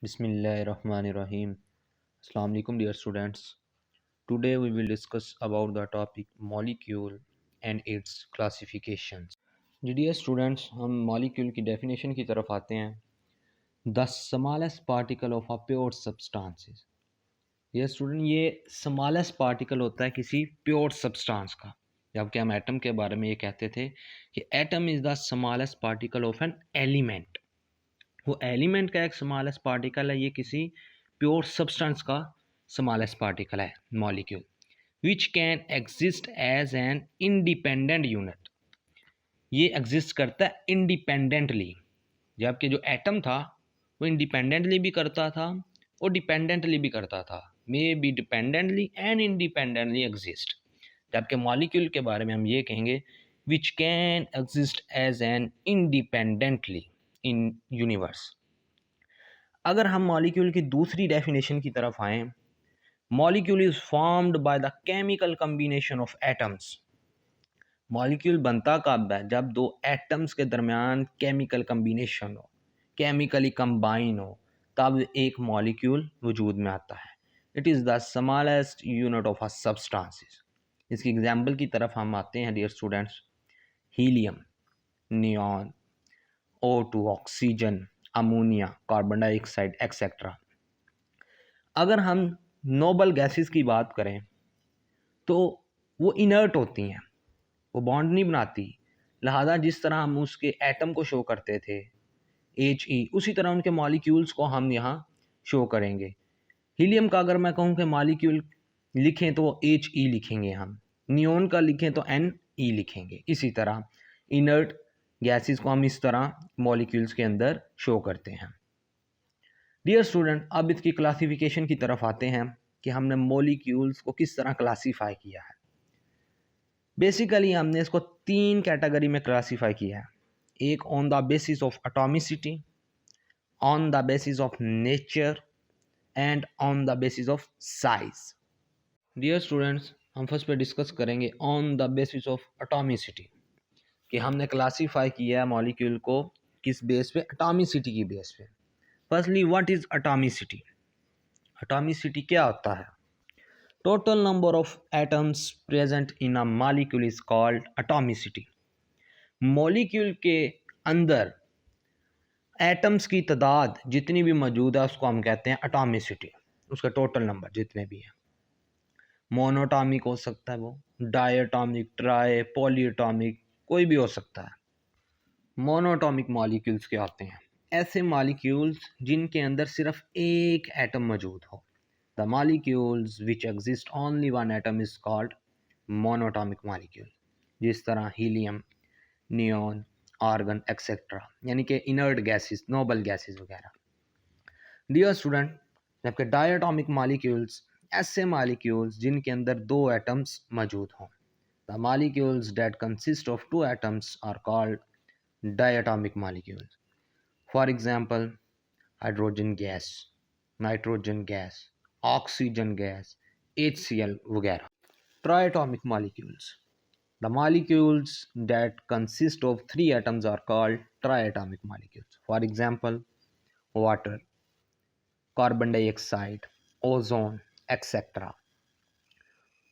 Bismillahirrahmanirrahim. Assalamu alaikum dear students. Today we will discuss about the topic molecule and its classifications. Ji dear students, हम molecule की definition की तरफ आते हैं. The smallest particle of a pure substances. Dear student, ये smallest particle होता है किसी pure substance का. जबकि हम atom के बारे में ये कहते थे कि atom is the smallest particle of an element. वो एलिमेंट का एक स्मॉलेस्ट पार्टिकल है, ये किसी प्योर सब्सटेंस का स्मॉलेस्ट पार्टिकल है molecule which can exist as an independent unit. ये एग्जिस्ट करता है इंडिपेंडेंटली, जबकि जो एटम था वो इंडिपेंडेंटली भी करता था और डिपेंडेंटली भी करता था, may be dependently and independently exist. जबकि मॉलिक्यूल के बारे में हम ये कहेंगे which can exist as an independently in universe. अगर हम मॉलिक्यूल की दूसरी डेफिनेशन की तरफ आएँ, molecule is formed by the chemical combination of atoms. Molecule बनता कब है? जब दो एटम्स के दरमियान केमिकल कम्बिनेशन हो, केमिकली कंबाइन हो, तब एक मॉलिक्यूल वजूद में आता है. It is the smallest unit of a substances. इसकी एग्जाम्पल की तरफ हम आते हैं dear students. Helium, neon, O2 oxygen, ammonia, carbon dioxide etcetera. अगर हम नोबल गैसेस की बात करें तो वो इनर्ट होती हैं, वो बॉन्ड नहीं बनाती. लिहाजा जिस तरह हम उसके एटम को शो करते थे He, उसी तरह उनके मॉलिक्यूल्स को हम यहाँ शो करेंगे. हीलियम का अगर मैं कहूँ कि मॉलिक्यूल लिखें तो He लिखेंगे हम, नियोन का लिखें तो Ne लिखेंगे. इसी तरह इनर्ट गैसेस को हम इस तरह मॉलिक्यूल्स के अंदर शो करते हैं. डियर स्टूडेंट, अब इसकी क्लासिफिकेशन की तरफ आते हैं कि हमने मॉलिक्यूल्स को किस तरह क्लासीफाई किया है. बेसिकली हमने इसको तीन कैटेगरी में क्लासीफाई किया है. एक on the basis of atomicity, on the basis of nature and on the basis of size. Dear students, हम फर्स्ट पे डिस्कस करेंगे on the basis of atomicity, कि हमने क्लासीफाई किया है मॉलिक्यूल को किस बेस पे? एटॉमिसिटी की बेस पे. Firstly, what is atomicity? Atomicity क्या होता है? Total number of atoms present in a molecule is called atomicity. Molecule के अंदर एटम्स की तादाद जितनी भी मौजूद है उसको हम कहते हैं एटॉमिसिटी. उसका टोटल नंबर जितने भी हैं. मोनोटॉमिक हो सकता है, वो डायटॉमिक, ट्राई, पॉलीएटॉमिक, कोई भी हो सकता है. मोनोटॉमिक मॉलिक्यूल्स क्या होते हैं? ऐसे मॉलिक्यूल्स जिनके अंदर सिर्फ एक एटम मौजूद हो. The molecules which exist only one atom is called monatomic molecule. जिस तरह हीलियम, नियॉन, आर्गन एक्सेट्रा, यानी कि इनर्ट गैसेस, नोबल गैसेस वगैरह. डियर स्टूडेंट, जबकि डायटॉमिक मॉलिक्यूल्स ऐसे मॉलिक्यूल्स जिनके अंदर दो एटम्स मौजूद हों. The molecules that consist of two atoms are called diatomic molecules. For example, hydrogen gas, nitrogen gas, oxygen gas, HCl वगैरह. Triatomic molecules. The molecules that consist of three atoms are called triatomic molecules. For example, water, carbon dioxide, ozone, etc.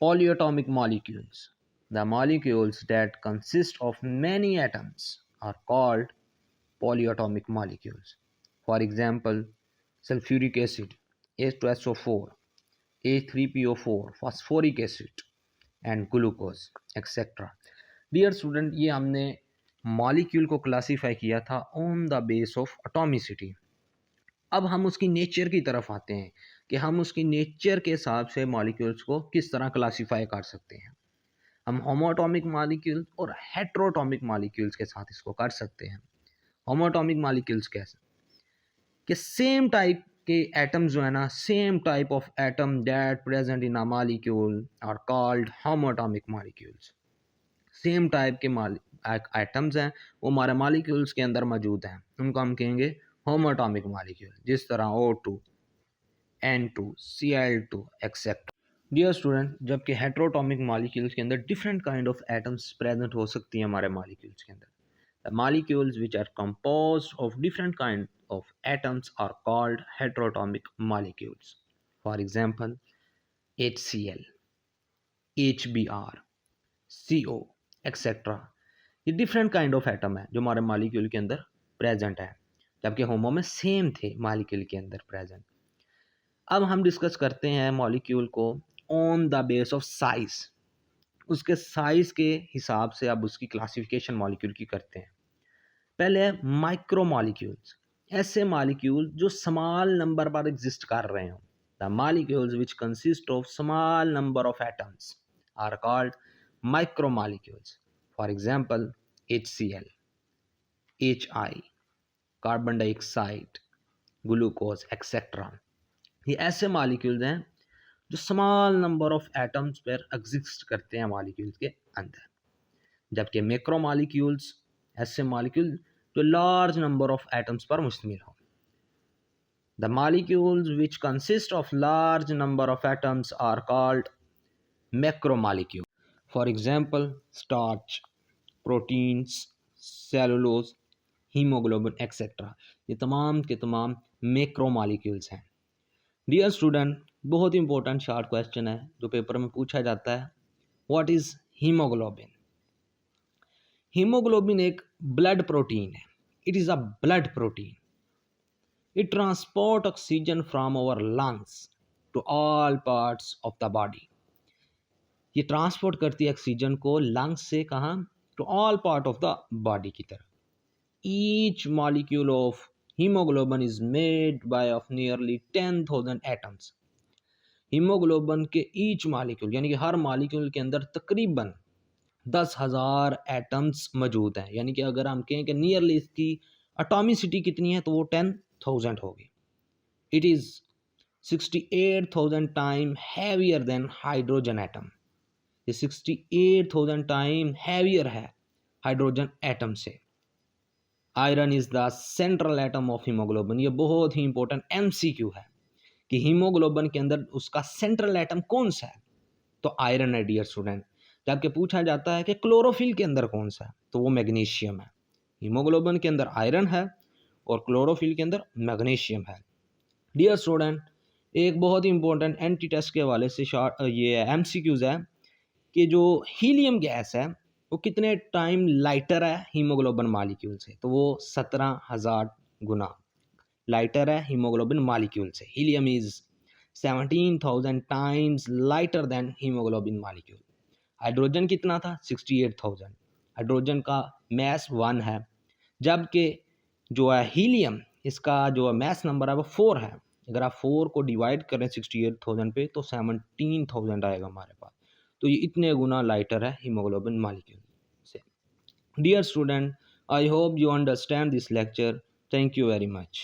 Polyatomic molecules. The molecules that consist of many atoms are called polyatomic molecules. For example, sulfuric acid, H2SO4, H3PO4, phosphoric acid and glucose, etc. Dear student, ये हमने molecule को classify किया था on the base of atomicity. अब हम उसकी nature की तरफ आते हैं कि हम उसकी नेचर के हिसाब से मॉलिक्यूल्स को किस तरह क्लासीफाई कर सकते हैं. हम होमोटॉमिक मॉलिक्यूल्स और हेट्रोटॉमिक मॉलिक्यूल्स के साथ इसको कर सकते हैं. होमोटॉमिक मॉलिक्यूल्स कैसे? कि सेम टाइप के एटम्स जो है ना, same type of atom that present in a molecule are called homoatomic molecules. Same type के एटम्स हैं वो हमारे मॉलिक्यूल्स के अंदर मौजूद हैं, उनको हम कहेंगे होमोटॉमिक मॉलिक्यूल. जिस तरह O2, N2, Cl2 etcetera. Dear student, जबकि हेट्रोटॉमिक मॉलिक्यूल्स के अंदर different kind of atoms present हो सकती हैं हमारे मॉलिक्यूल्स के अंदर. The molecules which are composed of different kind of atoms are called heteroatomic molecules. For example, HCl, HBr, CO, etc. ये डिफरेंट काइंड ऑफ एटम है जो हमारे मालिक्यूल के अंदर प्रेजेंट है, जबकि होमो में सेम थे मालिक्यूल के अंदर प्रेजेंट। अब हम डिस्कस करते हैं मॉलिक्यूल को on the base of size, उसके साइज के हिसाब से अब उसकी क्लासिफिकेशन मॉलिक्यूल की करते हैं। पहले है माइक्रो मॉलिक्यूल्स, ऐसे मॉलिक्यूल जो स्मॉल नंबर पर एग्जिस्ट कर रहे हो। The molecules which consist of small number of atoms are called micro molecules. For example HCl, HI, carbon dioxide, glucose etcetera. ये ऐसे मॉलिक्यूल्स हैं जो स्मॉल नंबर ऑफ एटम्स पर एग्जिस्ट करते हैं मॉलिक्यूल्स के अंदर, जबकि मैक्रो मॉलिक्यूल्स ऐसे मॉलिक्यूल जो लार्ज नंबर ऑफ एटम्स पर मुश्तमिल हो। The molecules which consist of large number of atoms are called macro molecule. For example starch, proteins, cellulose, haemoglobin etcetera. ये तमाम के तमाम मैक्रो मॉलिक्यूल्स हैं। डियर स्टूडेंट, बहुत ही इंपॉर्टेंट शॉर्ट क्वेश्चन है जो पेपर में पूछा जाता है, व्हाट इज हीमोग्लोबिन। हीमोग्लोबिन एक ब्लड प्रोटीन है, it is a blood protein. It transport oxygen from our lungs to all parts of the body. ये ट्रांसपोर्ट करती है ऑक्सीजन को लंग्स से कहाँ, to all part of the body की तरफ। Each molecule of haemoglobin is made by of nearly 10,000 atoms. Haemoglobin के each molecule यानी कि हर मॉलिक्यूल के अंदर तकरीबन 10,000 एटम्स मौजूद हैं। यानी कि अगर हम कहें कि नियरली इसकी एटॉमिसिटी कितनी है तो वो 10,000 होगी। It is 68,000 time heavier than hydrogen atom. ये 68,000 टाइम हैवियर है हाइड्रोजन एटम से। Iron is the central atom of haemoglobin. ये बहुत ही इंपॉर्टेंट MCQ है कि हीमोग्लोबिन के अंदर उसका सेंट्रल एटम कौन सा है, तो आयरन है डियर स्टूडेंट। जबकि पूछा जाता है कि क्लोरोफिल के अंदर कौन सा है, तो वो मैग्नीशियम है। हीमोग्लोबिन के अंदर आयरन है और क्लोरोफिल के अंदर मैग्नीशियम है। डियर स्टूडेंट, एक बहुत ही इंपॉर्टेंट एंटी टेस्ट के हवाले से ये MCQs है कि जो हीलियम गैस है वो कितने टाइम लाइटर है हीमोग्लोबिन मॉलिक्यूल से, तो वो 17,000 गुना लाइटर है हीमोग्लोबिन मॉलिक्यूल से। Helium is 17,000 times lighter than haemoglobin molecule. Hydrogen कितना था, 68,000। हाइड्रोजन का मैस 1 है, जबकि जो है हीलियम, इसका जो मैस नंबर है वो 4 है। अगर आप 4 को डिवाइड करें 68,000 पे तो 17,000 आएगा हमारे पास। तो ये इतने गुना लाइटर है हीमोग्लोबिन मॉलिक्यूल से। Dear student, I hope you understand this lecture. Thank you very much.